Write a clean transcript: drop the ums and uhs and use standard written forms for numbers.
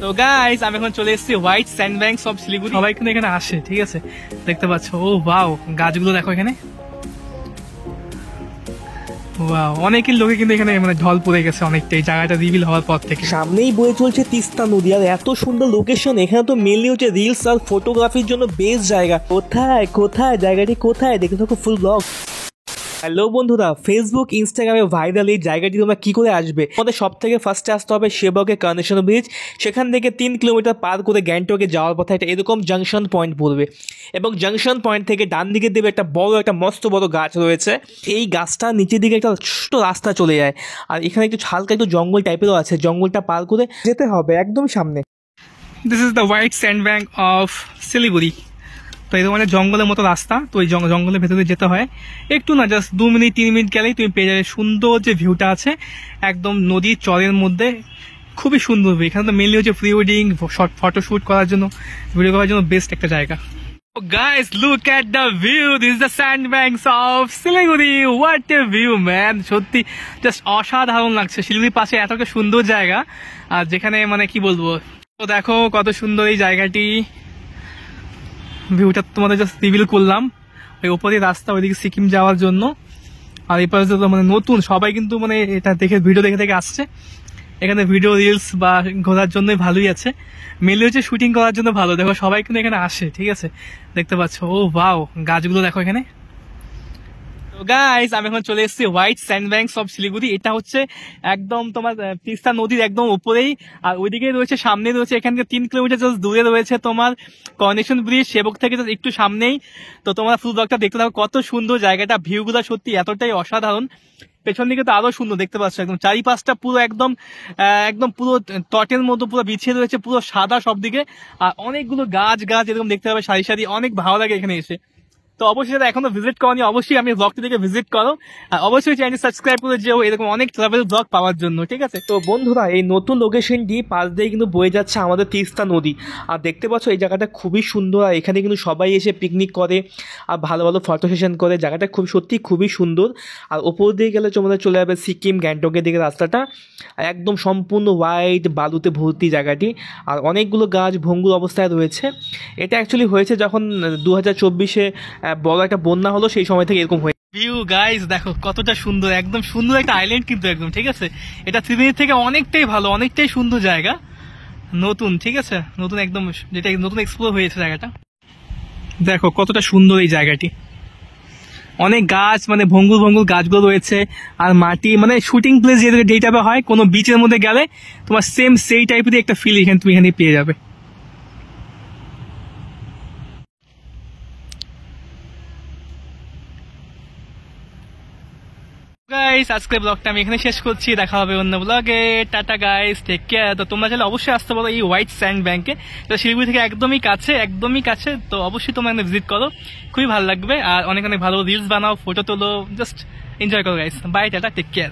তো গাইস আমি এখন চলে এসেছি white sand banks of Siliguri. সবাই কিন্তু এখানে আসে, ঠিক আছে, দেখতে পাচ্ছ। ও ওয়াও, গাছগুলো দেখো এখানে, ওয়াও, অনেকের লোকে কিন্তু এখানে মানে ঢল পড়ে গেছে অনেকটাই জায়গাটা রিভিল হওয়ার পর থেকে। সামনেই বয়ে চলছে তিস্তা নদী, আর এত সুন্দর লোকেশন, এখানে তো মেনলি হচ্ছে রিলস আর ফটোগ্রাফির জন্য বেস্ট জায়গা। কোথায় কোথায় জায়গাটি কোথায়, দেখে থাকো ফুল ব্লগ। হ্যালো বন্ধুরা, ফেসবুক ইনস্টাগ্রামে ভাইরাল এই জায়গাটি তোমরা কি করে আসবে? আমাদের সব থেকে ফার্স্টে আসতে হবে সেবকের কানেকশন ব্রিজ। সেখান থেকে 3 কিলোমিটার পার করে গ্যাংটকে যাওয়ার পথে একটা এরকম জাংশন পয়েন্ট পড়বে, এবং জাংশন পয়েন্ট থেকে ডান দিকে দেবে একটা মস্ত বড় গাছ রয়েছে। এই গাছটা নিচের দিকে একটা ছোট রাস্তা চলে যায়, আর এখানে একটু হালকা একটু জঙ্গল টাইপেরও আছে। জঙ্গলটা পার করে যেতে হবে একদম সামনে। This is the white sand bank of Siliguri. তো এই মানে জঙ্গলের মতো রাস্তা, তো এই জঙ্গলের ভেতরে যেতে হয় একটু না, জাস্ট 2 মিনিট 3 মিনিট গেলেই তুমি পেয়ে যাবে সুন্দর যে ভিউটা আছে একদম নদীর চরের মধ্যে। খুবই সুন্দর ভিউ। এখানে তো মেনলি হচ্ছে প্রি ওয়েডিং, ফটোশুট করার জন্য, ভিডিও করার জন্য বেস্ট একটা জায়গা। Guys, look at the view. This is the sandbanks of Siliguri. What a view, man! সত্যি জাস্ট অসাধারণ লাগছে। শিলিগুড়ির পাশে এত একটা সুন্দর জায়গা, আর যেখানে মানে কি বলবো, তো দেখো কত সুন্দর এই জায়গাটি। ভিউটা তোমাদের জাস্ট রিভিল করলাম। ওই ওপরে রাস্তা ওইদিকে সিকিম যাওয়ার জন্য, আর এই পাশে তো মানে নতুন সবাই কিন্তু মানে এটা দেখে ভিডিও দেখে আসছে। এখানে ভিডিও রিলস বা ঘোরার জন্যই ভালোই আছে, মেনলি হচ্ছে শুটিং করার জন্য ভালো। দেখো সবাই কিন্তু এখানে আসে, ঠিক আছে, দেখতে পাচ্ছ। ও ওয়াও, গাছগুলো দেখো এখানে। তো গাইস আমি এখন চলে এসেছি white sand banks of Siliguri. এটা হচ্ছে একদম তোমার তিস্তা নদীর একদম উপরেই, আর ওইদিকে রয়েছে, সামনে রয়েছে, এখান থেকে 3 কিলোমিটার জাস্ট দূরে রয়েছে তোমার কানেকশন ব্রিজ। সেবক থেকে একটু সামনেই। তো তোমার ফুল ব্লগটা দেখতে থাকো, কত সুন্দর জায়গাটা, ভিউগুলো সত্যি এতটাই অসাধারণ। পেছন দিকে তো আরো সুন্দর, দেখতে পাচ্ছ একদম চারিপাশটা পুরো একদম পুরো তটের মতো পুরো বিছিয়ে রয়েছে, পুরো সাদা সব দিকে, আর অনেকগুলো গাছ এরকম দেখতে পাবে সারি সারি। অনেক ভালো লাগে এখানে এসে। তো অবশ্যই যারা এখনো ভিজিট করনি, অবশ্যই আমি ব্লগটি থেকে ভিজিট করো, আর অবশ্যই চ্যানেল সাবস্ক্রাইব করে যেও এরকম অনেক ট্রাভেল ব্লগ পাওয়ার জন্য, ঠিক আছে। তো বন্ধুরা, এই নতুন লোকেশনটি পাশ দিয়ে কিন্তু বয়ে যাচ্ছে আমাদের তিস্তা নদী, আর দেখতে পাচ্ছ এই জায়গাটা খুবই সুন্দর। আর এখানে কিন্তু সবাই এসে পিকনিক করে আর ভালো ভালো ফটো সেশন করে। জায়গাটা সত্যি খুবই সুন্দর। আর ওপর দিয়ে গেলে তোমাদের চলে যাবে সিকিম, গ্যাংটকের দিকে রাস্তাটা, একদম সম্পূর্ণ হোয়াইট বালুতে ভর্তি জায়গাটি, আর অনেকগুলো গাছ ভঙ্গুর অবস্থায় রয়েছে। এটা অ্যাকচুয়ালি হয়েছে যখন 2024-এ বড় একটা বন্যা হলো, সেই সময় থেকে এরকম হয়েছে। ভিউ গাইস দেখো কতটা সুন্দর, একদম সুন্দর একটা আইল্যান্ড কিন্তু একদম, ঠিক আছে। এটা ত্রিবেণীর থেকে অনেকটাই ভালো, অনেকটাই সুন্দর জায়গা, নতুন, ঠিক আছে, নতুন একদম, যেটা নতুন এক্সপ্লোর হয়েছে জায়গাটা। দেখো কতটা সুন্দর এই জায়গাটি, অনেক গাছ, মানে ভঙ্গুর গাছগুলো রয়েছে, আর মাটি, মানে শুটিং প্লেস যে টাইপে হয় কোনো বিচের মধ্যে গেলে তোমার সেম সেই টাইপেরই একটা ফিল তুমি এখানে পেয়ে যাবে। গাইস আজকে ব্লগটা আমি এখানে শেষ করছি, দেখা হবে অন্য ব্লগে। Tata guys, take care. তো তোমরা চাইলে অবশ্যই আসতে পারো এই হোয়াইট স্যান্ড ব্যাংকে, তো শিলিগুড়ি থেকে একদমই কাছে। তো অবশ্যই তোমরা এখানে ভিজিট করো, খুবই ভালো লাগবে, আর অনেক ভালো রিলস বানাও, ফটো তোলো, জাস্ট এনজয় করো guys. Bye, tata, take care.